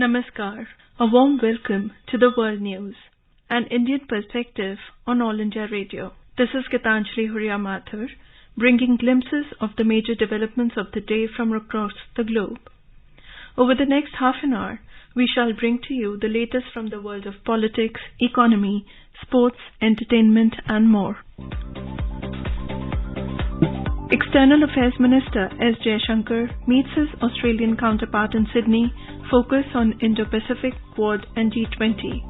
Namaskar. A warm welcome to the World News, an Indian perspective on All India Radio. This is Gitanjali Huria Mathur, bringing glimpses of the major developments of the day from across the globe. Over the next half an hour, we shall bring to you the latest from the world of politics, economy, sports, entertainment, and more. External Affairs Minister S. Jaishankar meets his Australian counterpart in Sydney, focus on Indo-Pacific, Quad and G20.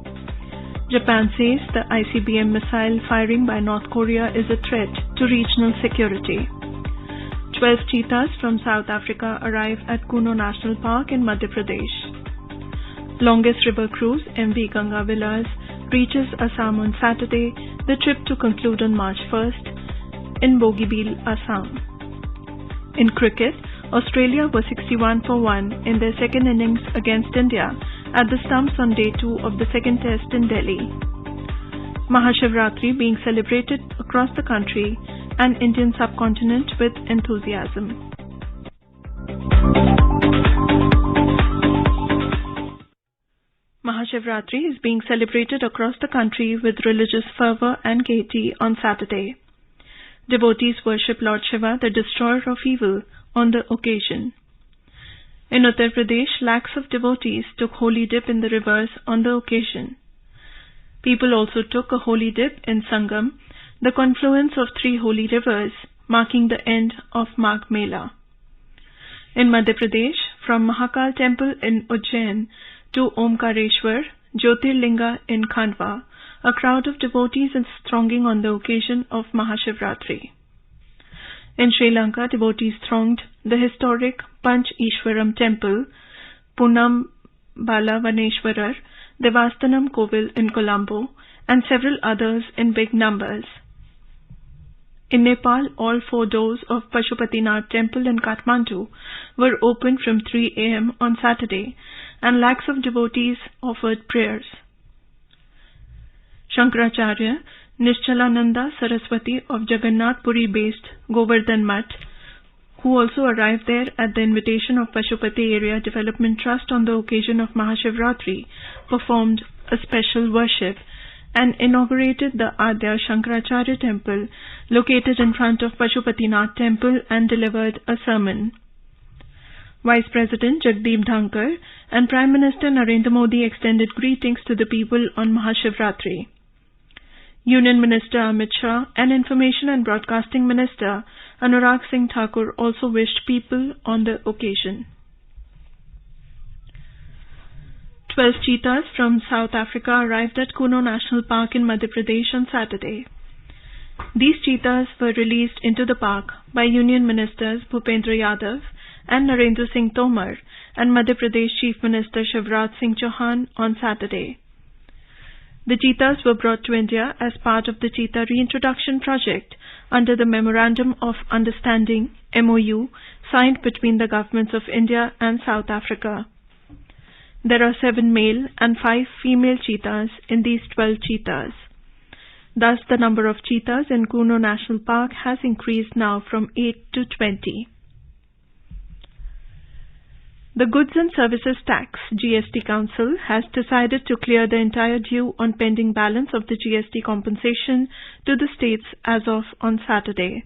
Japan says the ICBM missile firing by North Korea is a threat to regional security. 12 cheetahs from South Africa arrive at Kuno National Park in Madhya Pradesh. Longest river cruise MV Ganga Villas reaches Assam on Saturday, the trip to conclude on March 1st in Bogibeel, Assam. In cricket, Australia was 61 for 1 in their second innings against India at the stumps on day 2 of the second test in Delhi. Mahashivratri being celebrated across the country and Indian subcontinent with enthusiasm. Mahashivratri is being celebrated across the country with religious fervor and gaiety on Saturday. Devotees worship Lord Shiva, the destroyer of evil, on the occasion. In Uttar Pradesh, lakhs of devotees took Holi dip in the rivers on the occasion. People also took a Holi dip in Sangam, the confluence of 3 holy rivers, marking the end of Magh Mela. In Madhya Pradesh, from Mahakal Temple in Ujjain to Omkareshwar, Jyotirlinga in Khandwa, a crowd of devotees is thronging on the occasion of Mahashivratri. In Sri Lanka, devotees thronged the historic Panch Ishwaram Temple, Punam Balavaneshwarar, Devastanam Kovil in Colombo, and several others in big numbers. In Nepal, all 4 doors of Pashupatinath Temple in Kathmandu were opened from 3 a.m. on Saturday, and lakhs of devotees offered prayers. Shankaracharya Nishchalananda Saraswati of Jagannath Puri-based Govardhan Mutt, who also arrived there at the invitation of Pashupati Area Development Trust on the occasion of Mahashivratri, performed a special worship and inaugurated the Adya Shankaracharya Temple located in front of Pashupatinath Temple and delivered a sermon. Vice President Jagdeep Dhankar and Prime Minister Narendra Modi extended greetings to the people on Mahashivratri. Union Minister Amit Shah and Information and Broadcasting Minister Anurag Singh Thakur also wished people on the occasion. 12 cheetahs from South Africa arrived at Kuno National Park in Madhya Pradesh on Saturday. These cheetahs were released into the park by Union Ministers Bhupendra Yadav and Narendra Singh Tomar and Madhya Pradesh Chief Minister Shivraj Singh Chauhan on Saturday. The cheetahs were brought to India as part of the Cheetah Reintroduction Project under the Memorandum of Understanding (MOU) signed between the governments of India and South Africa. There are 7 male and 5 female cheetahs in these 12 cheetahs. Thus, the number of cheetahs in Kuno National Park has increased now from 8 to 20. The Goods and Services Tax (GST) Council has decided to clear the entire due on pending balance of the GST compensation to the states as of on Saturday.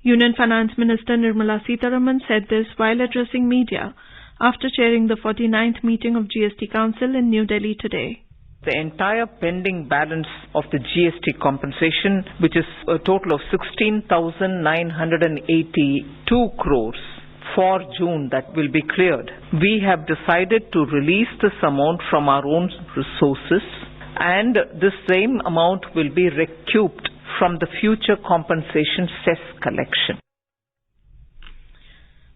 Union Finance Minister Nirmala Sitharaman said this while addressing media after chairing the 49th meeting of GST Council in New Delhi today. The entire pending balance of the GST compensation, which is a total of 16,982 crores, for June that will be cleared. We have decided to release this amount from our own resources, and this same amount will be recouped from the future compensation cess collection.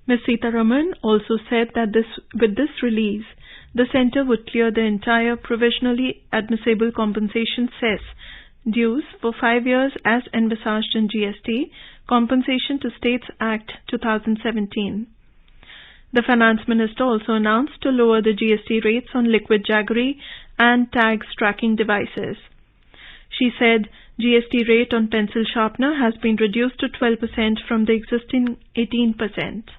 Ms. Sitharaman also said that with this release, the centre would clear the entire provisionally admissible compensation cess dues for 5 years as envisaged in GST Compensation to States Act 2017. The Finance Minister also announced to lower the GST rates on liquid jaggery and tags tracking devices. She said GST rate on pencil sharpener has been reduced to 12% from the existing 18%.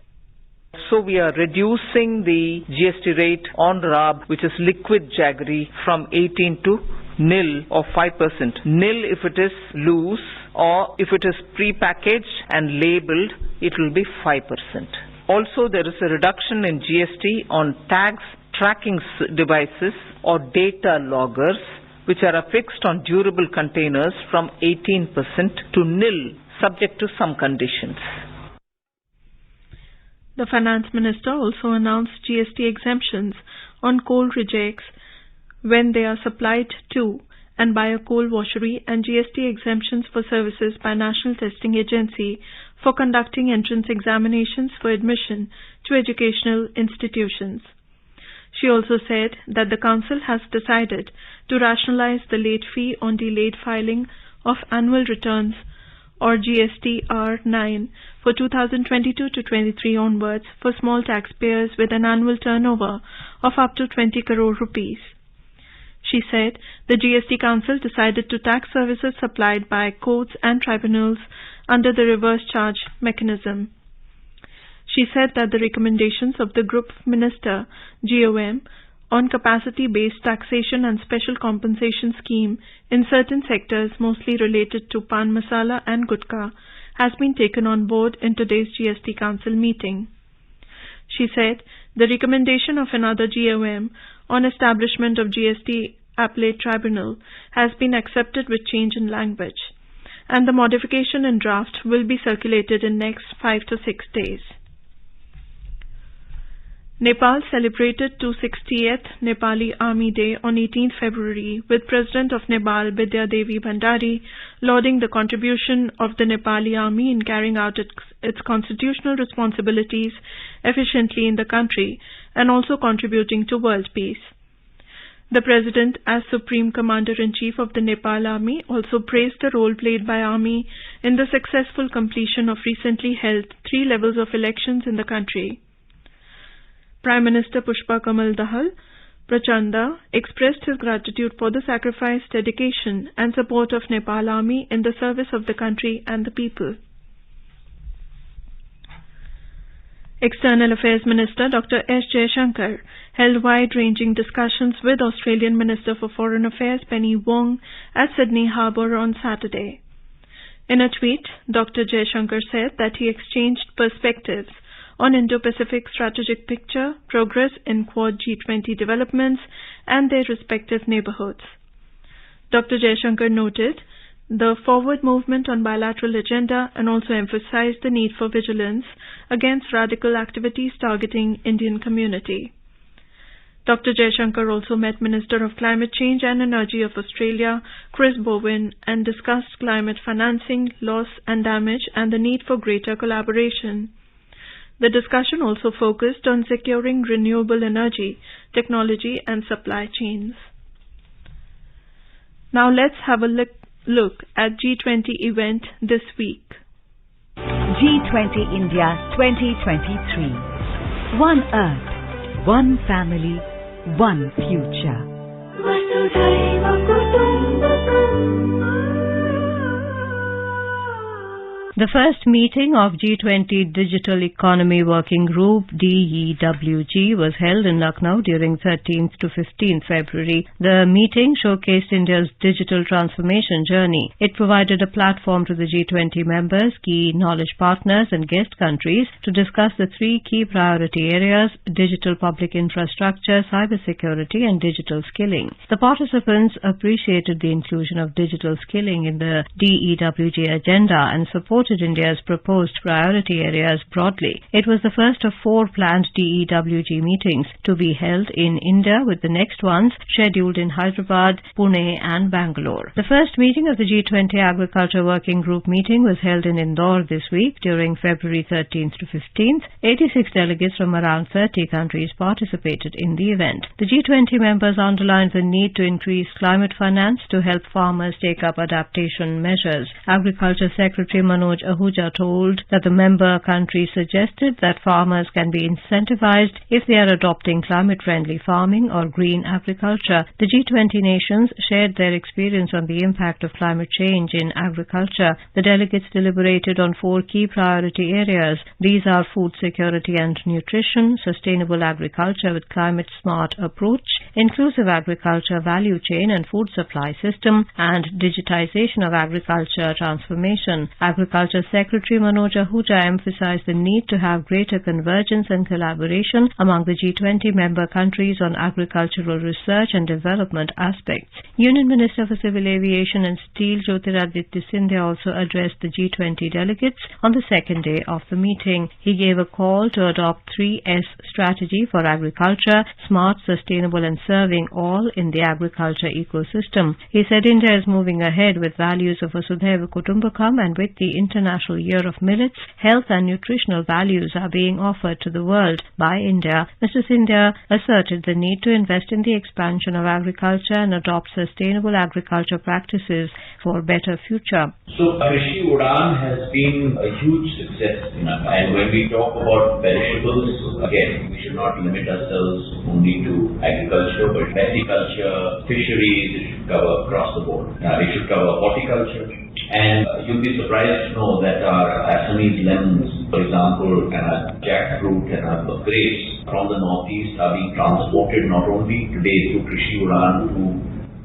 Also, we are reducing the GST rate on RAB, which is liquid jaggery, from 18 to nil or 5%. Nil if it is loose, or if it is pre-packaged and labeled, it will be 5%. Also, there is a reduction in GST on tags, tracking devices or data loggers, which are affixed on durable containers, from 18% to nil, subject to some conditions. The Finance Minister also announced GST exemptions on coal rejects when they are supplied to and by a coal washery, and GST exemptions for services by National Testing Agency for conducting entrance examinations for admission to educational institutions. She also said that the Council has decided to rationalize the late fee on delayed filing of annual returns, or GSTR9, for 2022 to 23 onwards for small taxpayers with an annual turnover of up to 20 crore rupees. She said the GST Council decided to tax services supplied by courts and tribunals under the reverse charge mechanism. She said that the recommendations of the Group Minister GOM on capacity-based taxation and special compensation scheme in certain sectors mostly related to pan masala and gutka has been taken on board in today's GST Council meeting. She said the recommendation of another GOM on establishment of GST Appellate Tribunal has been accepted with change in language, and the modification in draft will be circulated in next 5 to 6 days. Nepal celebrated 260th Nepali Army Day on 18th February with President of Nepal Bidya Devi Bhandari lauding the contribution of the Nepali Army in carrying out its constitutional responsibilities efficiently in the country and also contributing to world peace. The President, as Supreme Commander-in-Chief of the Nepal Army, also praised the role played by Army in the successful completion of recently held 3 levels of elections in the country. Prime Minister Pushpa Kamal Dahal Prachanda expressed his gratitude for the sacrifice, dedication and support of Nepal Army in the service of the country and the people. External Affairs Minister Dr. S. Jaishankar held wide-ranging discussions with Australian Minister for Foreign Affairs Penny Wong at Sydney Harbour on Saturday. In a tweet, Dr. Jaishankar said that he exchanged perspectives on Indo-Pacific strategic picture, progress in Quad G20 developments and their respective neighbourhoods. Dr. Jaishankar noted the forward movement on bilateral agenda and also emphasized the need for vigilance against radical activities targeting Indian community. Dr. Jaishankar also met Minister of Climate Change and Energy of Australia, Chris Bowen, and discussed climate financing, loss and damage and the need for greater collaboration. The discussion also focused on securing renewable energy, technology and supply chains. Now let's have a look at G20 event this week. G20 India 2023. One Earth, one family, one future. The first meeting of G20 Digital Economy Working Group DEWG was held in Lucknow during 13th to 15th February. The meeting showcased India's digital transformation journey. It provided a platform to the G20 members, key knowledge partners and guest countries to discuss the 3 key priority areas: digital public infrastructure, cybersecurity and digital skilling. The participants appreciated the inclusion of digital skilling in the DEWG agenda and supported India's proposed priority areas broadly. It was the first of 4 planned DEWG meetings to be held in India, with the next ones scheduled in Hyderabad, Pune and Bangalore. The first meeting of the G20 Agriculture Working Group meeting was held in Indore this week during February 13th to 15th. 86 delegates from around 30 countries participated in the event. The G20 members underlined the need to increase climate finance to help farmers take up adaptation measures. Agriculture Secretary Manoj Manoj Ahuja told that the member countries suggested that farmers can be incentivized if they are adopting climate-friendly farming or green agriculture. The G20 nations shared their experience on the impact of climate change in agriculture. The delegates deliberated on 4 key priority areas. These are food security and nutrition, sustainable agriculture with climate-smart approach, inclusive agriculture value chain and food supply system, and digitization of agriculture transformation. Agriculture Secretary Manoj Ahuja emphasized the need to have greater convergence and collaboration among the G20 member countries on agricultural research and development aspects. Union Minister for Civil Aviation and Steel Jyotiraditya Scindia also addressed the G20 delegates on the second day of the meeting. He gave a call to adopt 3S strategy for agriculture, smart, sustainable and serving all in the agriculture ecosystem. He said India is moving ahead with values of Vasudhaiva Kutumbakam, and with the International Year of Millets, health and nutritional values are being offered to the world by India. Mr. Scindia asserted the need to invest in the expansion of agriculture and adopt sustainable agriculture practices for a better future. So Krishi Udan has been a huge success, and when we talk about perishables, again, we should not limit ourselves only to agriculture, but agriculture, fisheries, it should cover across the board. It should cover horticulture, and you'll be surprised to know that our Assamese lemons, for example, and our jackfruit and our grapes from the northeast are being transported not only today through Krishi Udan to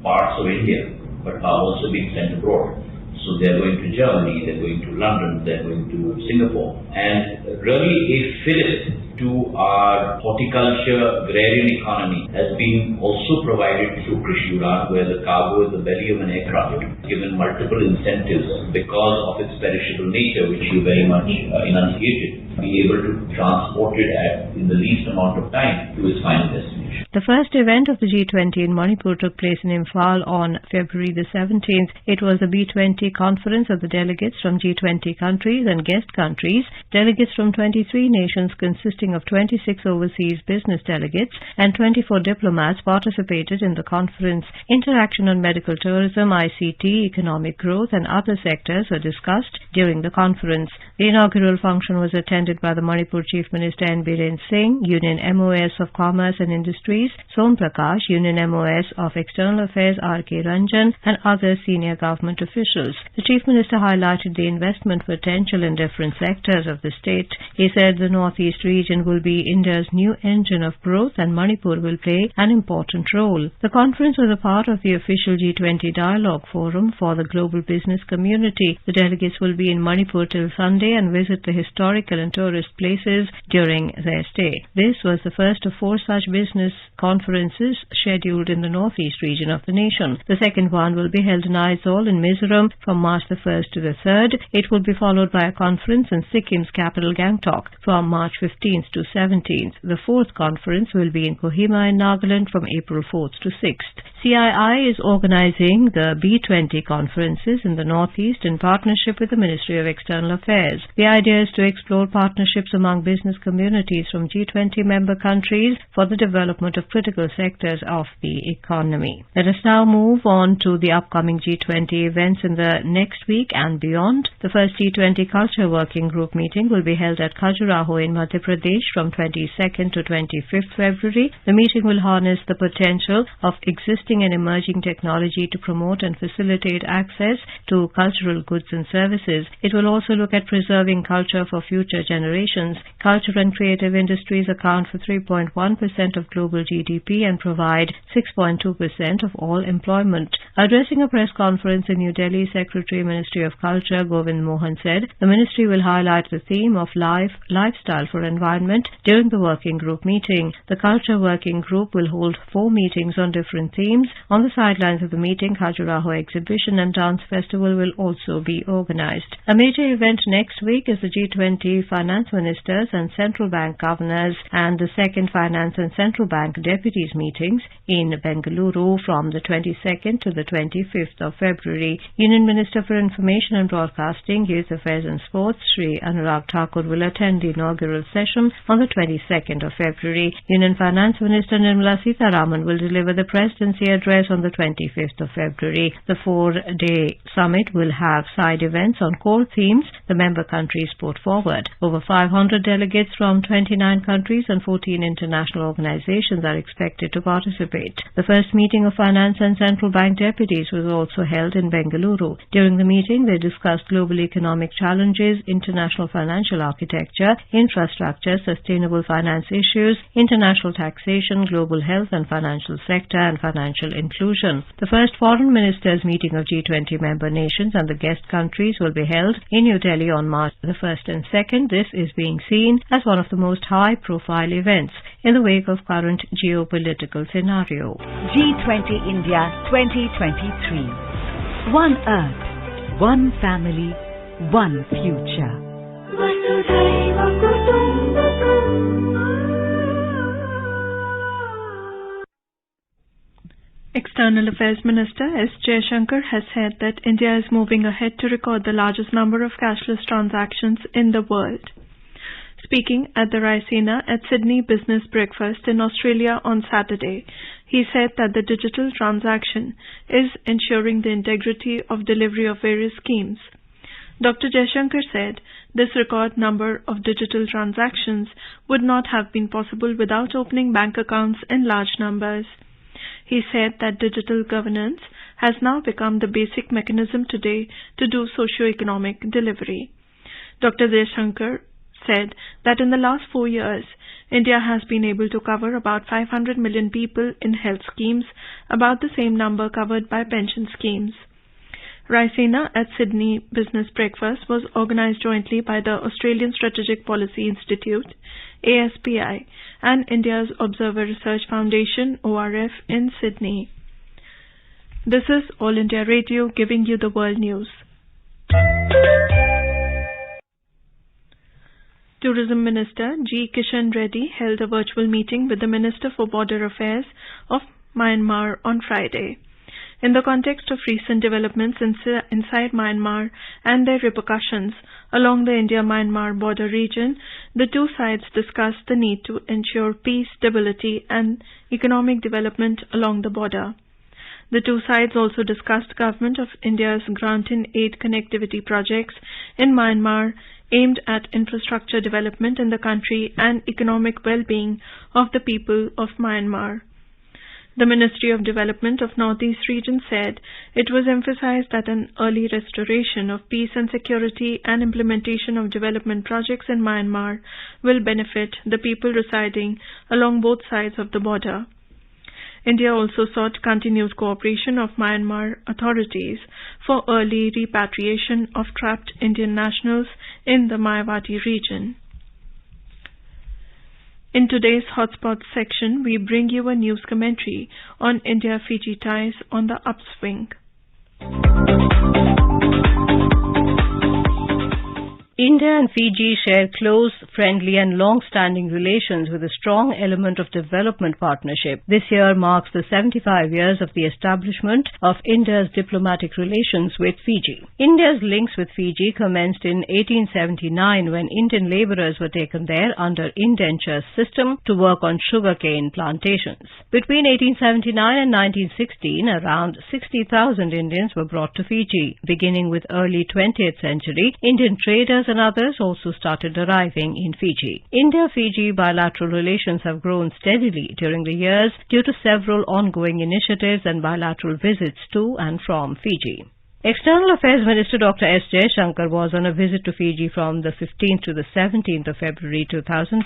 parts of India, but are also being sent abroad. So they're going to Germany, they're going to London, they're going to Singapore. And really a fillip to our horticulture, agrarian economy has been also provided through Krishi Udan, where the cargo is the belly of an aircraft, given multiple incentives because of its perishable nature, which you very much enunciated, be able to transport it in the least amount of time to its final destination. The first event of the G20 in Manipur took place in Imphal on February the 17th. It was a B20 conference of the delegates from G20 countries and guest countries. Delegates from 23 nations consisting of 26 overseas business delegates and 24 diplomats participated in the conference. Interaction on medical tourism, ICT, economic growth and other sectors were discussed during the conference. The inaugural function was attended by the Manipur Chief Minister N. Biren Singh, Union MOS of Commerce and Industries, Som Prakash, Union MOS of External Affairs R.K. Ranjan and other senior government officials. The Chief Minister highlighted the investment potential in different sectors of the state. He said the Northeast region will be India's new engine of growth and Manipur will play an important role. The conference was a part of the official G20 Dialogue Forum for the global business community. The delegates will be in Manipur till Sunday and visit the historical and tourist places during their stay. This was the first of 4 such business conferences scheduled in the northeast region of the nation. The second one will be held in Aizawl in Mizoram from March the 1st to the 3rd. It will be followed by a conference in Sikkim's capital Gangtok from March 15th to 17th. The 4th conference will be in Kohima in Nagaland from April 4th to 6th. CII is organizing the B20 conferences in the northeast in partnership with the Ministry of External Affairs. The idea is to explore partnerships among business communities from G20 member countries for the development of critical sectors of the economy. Let us now move on to the upcoming G20 events in the next week and beyond. The first G20 Culture Working Group meeting will be held at Khajuraho in Madhya Pradesh from 22nd to 25th February. The meeting will harness the potential of existing and emerging technology to promote and facilitate access to cultural goods and services. It will also look at preserving culture for future generations. Culture and creative industries account for 3.1% of global GDP and provide 6.2% of all employment. Addressing a press conference in New Delhi, Secretary, Ministry of Culture, Govind Mohan said the ministry will highlight the theme of lifestyle for environment during the working group meeting. The Culture Working Group will hold 4 meetings on different themes. On the sidelines of the meeting, Khajuraho Exhibition and Dance Festival will also be organized. A major event next week is the G20 Finance Ministers and Central Bank Governors and the second Finance and Central Bank Deputies meetings in Bengaluru from the 22nd to the 25th of February. Union Minister for Information and Broadcasting, Youth Affairs and Sports, Shri Anurag Thakur will attend the inaugural session on the 22nd of February. Union Finance Minister Nirmala Sitharaman will deliver the Presidency address on the 25th of February. The 4-day summit will have side events on core themes the member countries put forward. Over 500 delegates from 29 countries and 14 international organizations are expected to participate. The first meeting of finance and central bank deputies was also held in Bengaluru. During the meeting, they discussed global economic challenges, international financial architecture, infrastructure, sustainable finance issues, international taxation, global health and financial sector, and financial inclusion. The first foreign ministers meeting of G20 member nations and the guest countries will be held in New Delhi on March the 1st and 2nd. This is being seen as one of the most high-profile events in the wake of current geopolitical scenario. G20 India 2023. One Earth, one family, one future. External Affairs Minister S. Jaishankar has said that India is moving ahead to record the largest number of cashless transactions in the world. Speaking at the Raisina at Sydney Business Breakfast in Australia on Saturday, he said that the digital transaction is ensuring the integrity of delivery of various schemes. Dr. Jaishankar said this record number of digital transactions would not have been possible without opening bank accounts in large numbers. He said that digital governance has now become the basic mechanism today to do socio-economic delivery. Dr. Jaishankar said that in the last 4 years, India has been able to cover about 500 million people in health schemes, about the same number covered by pension schemes. Raisina at Sydney Business Breakfast was organised jointly by the Australian Strategic Policy Institute, ASPI, and India's Observer Research Foundation, ORF, in Sydney. This is All India Radio giving you the world news. Tourism Minister G. Kishan Reddy held a virtual meeting with the Minister for Border Affairs of Myanmar on Friday. In the context of recent developments inside Myanmar and their repercussions along the India-Myanmar border region, the two sides discussed the need to ensure peace, stability, and economic development along the border. The two sides also discussed Government of India's grant-in-aid connectivity projects in Myanmar aimed at infrastructure development in the country and economic well-being of the people of Myanmar. The Ministry of Development of Northeast Region said it was emphasized that an early restoration of peace and security and implementation of development projects in Myanmar will benefit the people residing along both sides of the border. India also sought continued cooperation of Myanmar authorities for early repatriation of trapped Indian nationals in the Mayawati region. In today's Hotspots section, we bring you a news commentary on India-Fiji ties on the upswing. India and Fiji share close, friendly and long-standing relations with a strong element of development partnership. This year marks the 75 years of the establishment of India's diplomatic relations with Fiji. India's links with Fiji commenced in 1879 when Indian labourers were taken there under indenture system to work on sugarcane plantations. Between 1879 and 1916, around 60,000 Indians were brought to Fiji. Beginning with early 20th century, Indian traders and others also started arriving in Fiji. India-Fiji bilateral relations have grown steadily during the years due to several ongoing initiatives and bilateral visits to and from Fiji. External Affairs Minister Dr. S. Jaishankar was on a visit to Fiji from the 15th to the 17th of February 2023.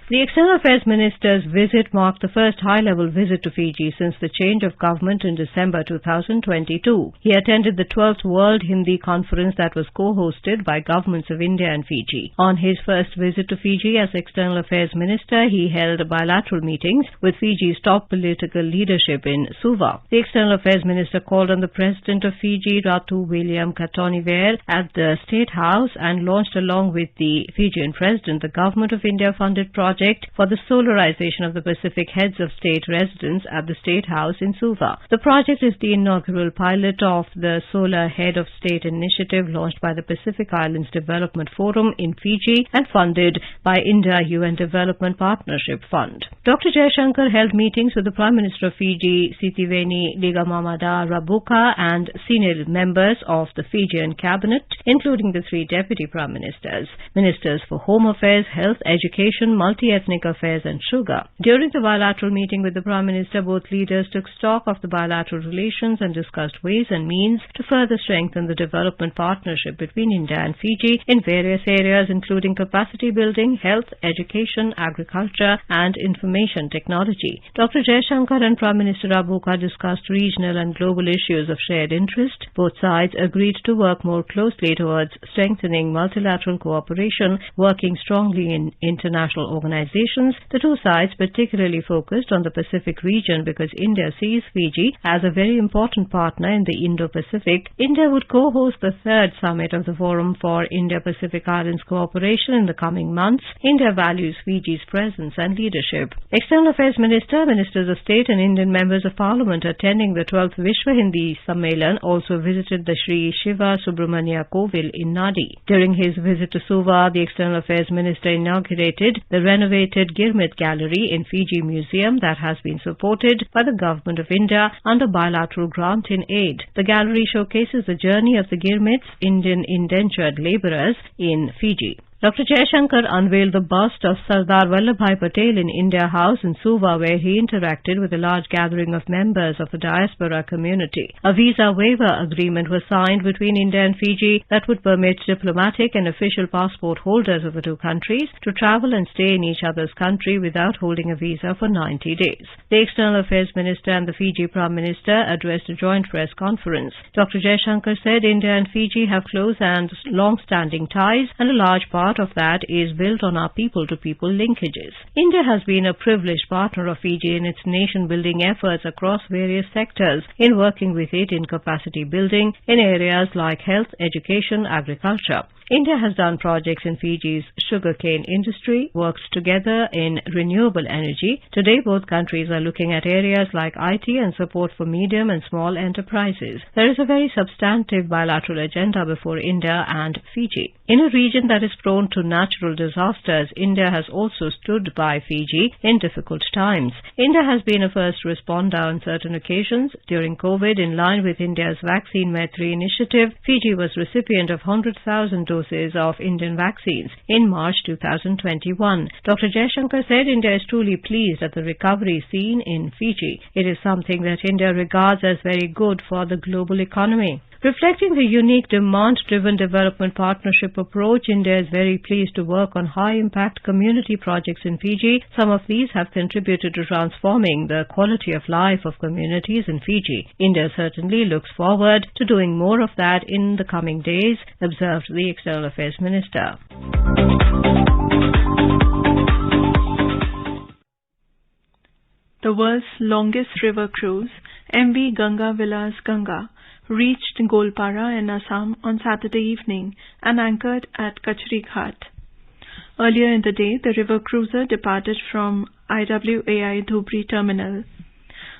The External Affairs Minister's visit marked the first high-level visit to Fiji since the change of government in December 2022. He attended the 12th World Hindi Conference that was co-hosted by governments of India and Fiji. On his first visit to Fiji as External Affairs Minister, he held bilateral meetings with Fiji's top political leadership in Suva. The External Affairs Minister called on the President of Fiji, Ratu William Katoniwere, at the State House and launched along with the Fijian President the Government of India funded project for the solarization of the Pacific Heads of State residence at the State House in Suva. The project is the inaugural pilot of the Solar Head of State initiative launched by the Pacific Islands Development Forum in Fiji and funded by India UN Development Partnership Fund. Dr. Jaishankar held meetings with the Prime Minister of Fiji, Sitiveni Ligamamada Rabuka, and senior members of the Fijian cabinet, including the three deputy prime ministers, ministers for Home Affairs, Health, Education, Multi-ethnic Affairs and Sugar. During the bilateral meeting with the Prime Minister, both leaders took stock of the bilateral relations and discussed ways and means to further strengthen the development partnership between India and Fiji in various areas, including capacity building, health, education, agriculture and information technology. Dr. Jaishankar and Prime Minister Rabuka discussed regional and global issues of shared interest. Both sides agreed to work more closely towards strengthening multilateral cooperation, working strongly in international organizations. The two sides particularly focused on the Pacific region because India sees Fiji as a very important partner in the Indo-Pacific. India would co-host the third summit of the Forum for Indo-Pacific Islands Cooperation in the coming months. India values Fiji's presence and leadership. External Affairs Minister, Ministers of State and Indian Members of Parliament attending the 12th Vishwa Hindi Sammelan also visited the Sri Shiva Subramanya Kovil in Nadi. During his visit to Suva, the External Affairs Minister inaugurated the renovated Girmit Gallery in Fiji Museum that has been supported by the Government of India under bilateral grant in aid. The gallery showcases the journey of the Girmits, Indian indentured labourers in Fiji. Dr. Jaishankar unveiled the bust of Sardar Vallabhbhai Patel in India House in Suva, where he interacted with a large gathering of members of the diaspora community. A visa waiver agreement was signed between India and Fiji that would permit diplomatic and official passport holders of the two countries to travel and stay in each other's country without holding a visa for 90 days. The External Affairs Minister and the Fiji Prime Minister addressed a joint press conference. Dr. Jaishankar said India and Fiji have close and long-standing ties, and a large part of that is built on our people-to-people linkages. India has been a privileged partner of Fiji in its nation-building efforts across various sectors, in working with it in capacity building in areas like health, education, agriculture. India has done projects in Fiji's sugarcane industry, worked together in renewable energy. Today, both countries are looking at areas like IT and support for medium and small enterprises. There is a very substantive bilateral agenda before India and Fiji. In a region that is prone to natural disasters, India has also stood by Fiji in difficult times. India has been a first responder on certain occasions. During COVID, in line with India's Vaccine Maitri initiative, Fiji was recipient of 100,000 doses of Indian vaccines in March 2021. Dr. Jaishankar said India is truly pleased at the recovery seen in Fiji. It is something that India regards as very good for the global economy. Reflecting the unique demand-driven development partnership approach, India is very pleased to work on high-impact community projects in Fiji. Some of these have contributed to transforming the quality of life of communities in Fiji. India certainly looks forward to doing more of that in the coming days, observed the External Affairs Minister. The world's longest river cruise, MV Ganga Vilas Ganga, reached Golpara in Assam on Saturday evening and anchored at Kachri Ghat. Earlier in the day, the river cruiser departed from IWAI Dhubri terminal.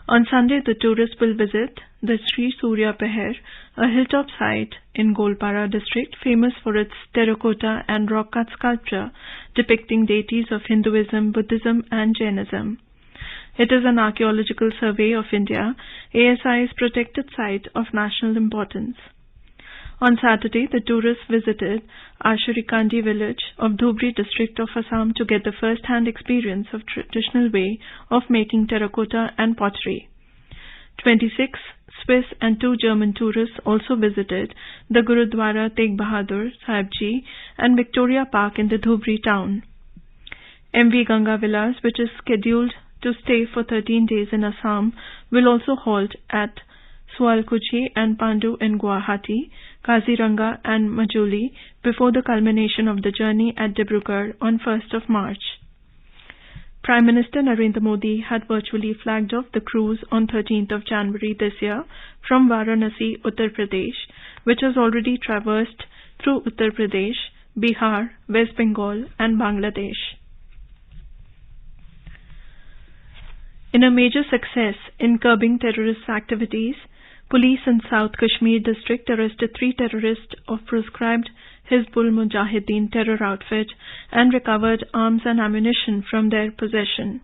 On Sunday, the tourists will visit the Sri Surya Pahar, a hilltop site in Golpara district famous for its terracotta and rock-cut sculpture depicting deities of Hinduism, Buddhism and Jainism. It is an archaeological survey of India, ASI's protected site of national importance. On Saturday, the tourists visited Ashurikandi village of Dhubri district of Assam to get the first-hand experience of traditional way of making terracotta and pottery. 26 Swiss and 2 German tourists also visited the Gurudwara Tegh Bahadur Sahibji and Victoria Park in the Dhubri town. MV Ganga Vilas, which is scheduled to stay for 13 days in Assam, will also halt at Sualkuchi and Pandu in Guwahati, Kaziranga and Majuli before the culmination of the journey at Dibrugarh on 1st of March. Prime Minister Narendra Modi had virtually flagged off the cruise on 13th of January this year from Varanasi, Uttar Pradesh, which has already traversed through Uttar Pradesh, Bihar, West Bengal and Bangladesh. In a major success in curbing terrorist activities, police in South Kashmir district arrested 3 terrorists of proscribed Hizbul Mujahideen terror outfit and recovered arms and ammunition from their possession.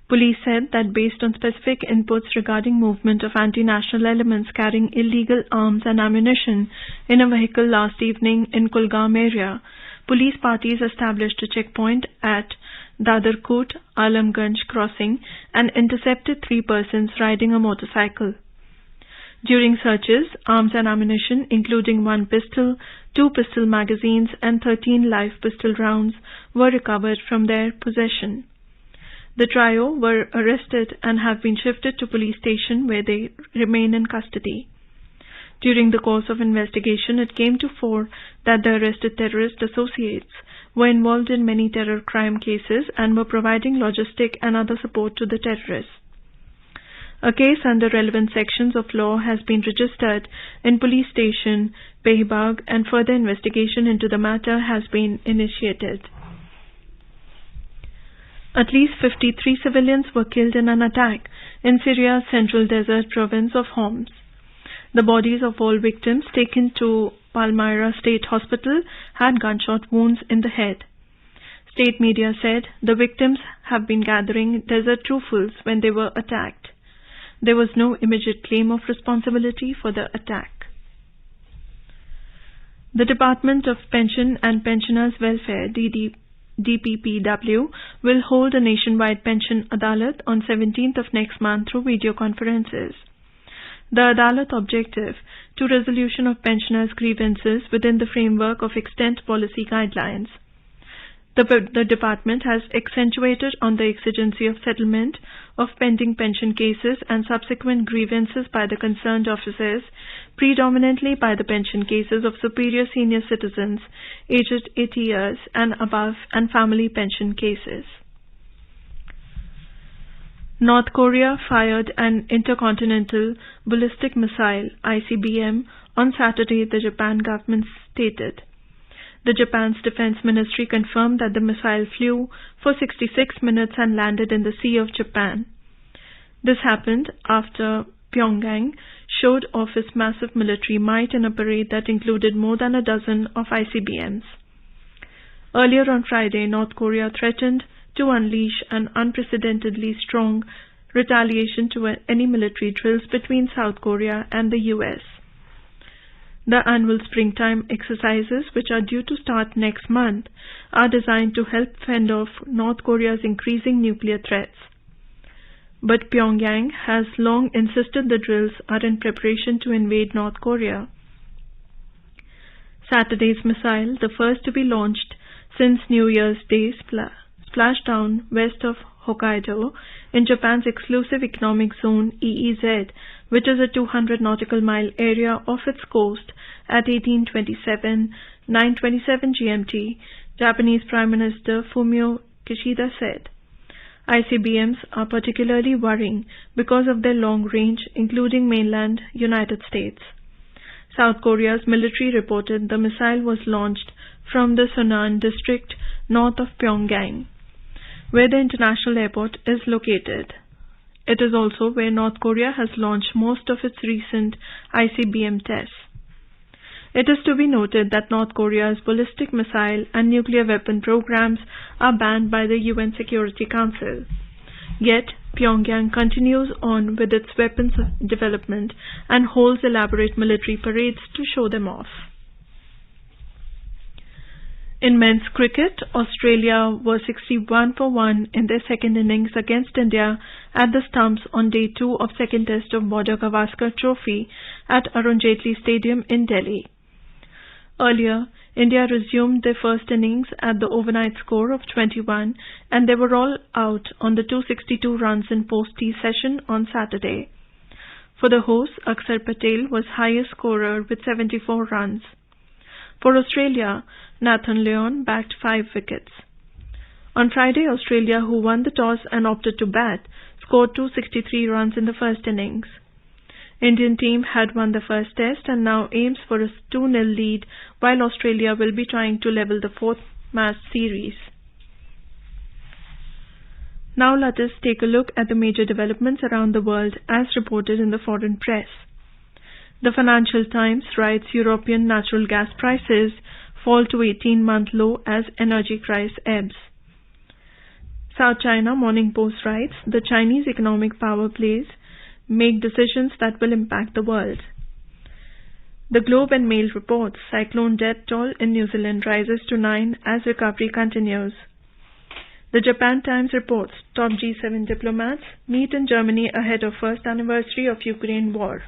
Police said that based on specific inputs regarding movement of anti-national elements carrying illegal arms and ammunition in a vehicle last evening in Kulgam area, police parties established a checkpoint at Dadarkot Alamganj crossing and intercepted 3 persons riding a motorcycle. During searches, arms and ammunition including 1 pistol, 2 pistol magazines and 13 live pistol rounds were recovered from their possession. The trio were arrested and have been shifted to police station where they remain in custody. During the course of investigation, it came to fore that the arrested terrorist associates were involved in many terror crime cases and were providing logistic and other support to the terrorists. A case under relevant sections of law has been registered in police station Behbag and further investigation into the matter has been initiated. At least 53 civilians were killed in an attack in Syria's central desert province of Homs. The bodies of all victims taken to Palmyra State Hospital had gunshot wounds in the head. State media said the victims have been gathering desert truffles when they were attacked. There was no immediate claim of responsibility for the attack. The Department of Pension and Pensioners Welfare DPPW will hold a nationwide pension Adalat on 17th of next month through video conferences. The Adalat objective to resolution of pensioners' grievances within the framework of extant policy guidelines. The department has accentuated on the exigency of settlement of pending pension cases and subsequent grievances by the concerned officers, predominantly by the pension cases of superior senior citizens aged 80 years and above and family pension cases. North Korea fired an intercontinental ballistic missile ICBM on Saturday, the Japan government stated. The Japan's defense ministry confirmed that the missile flew for 66 minutes and landed in the Sea of Japan. This happened after Pyongyang showed off its massive military might in a parade that included more than a dozen of ICBMs. Earlier on Friday, North Korea threatened to unleash an unprecedentedly strong retaliation to any military drills between South Korea and the US. The annual springtime exercises, which are due to start next month, are designed to help fend off North Korea's increasing nuclear threats. But Pyongyang has long insisted the drills are in preparation to invade North Korea. Saturday's missile, the first to be launched since New Year's Day, splashed down west of Hokkaido in Japan's exclusive economic zone EEZ, which is a 200 nautical mile area off its coast at 18:27, 9:27 GMT, Japanese Prime Minister Fumio Kishida said. ICBMs are particularly worrying because of their long range, including mainland United States. South Korea's military reported the missile was launched from the Sunan district north of Pyongyang, where the international airport is located. It is also where North Korea has launched most of its recent ICBM tests. It is to be noted that North Korea's ballistic missile and nuclear weapon programs are banned by the UN Security Council. Yet, Pyongyang continues on with its weapons development and holds elaborate military parades to show them off. In men's cricket, Australia was 61 for 1 in their second innings against India at the stumps on day 2 of second test of Border Gavaskar Trophy at Arun Jaitley Stadium in Delhi. Earlier, India resumed their first innings at the overnight score of 21 and they were all out on the 262 runs in post-tea session on Saturday. For the hosts, Akshar Patel was highest scorer with 74 runs. For Australia, Nathan Lyon bagged 5 wickets. On Friday, Australia, who won the toss and opted to bat, scored 263 runs in the first innings. Indian team had won the first test and now aims for a 2-0 lead, while Australia will be trying to level the 4th match series. Now let us take a look at the major developments around the world as reported in the foreign press. The Financial Times writes European natural gas prices fall to 18-month low as energy crisis ebbs. South China Morning Post writes, the Chinese economic power plays make decisions that will impact the world. The Globe and Mail reports, cyclone death toll in New Zealand rises to 9 as recovery continues. The Japan Times reports, top G7 diplomats meet in Germany ahead of first anniversary of Ukraine war.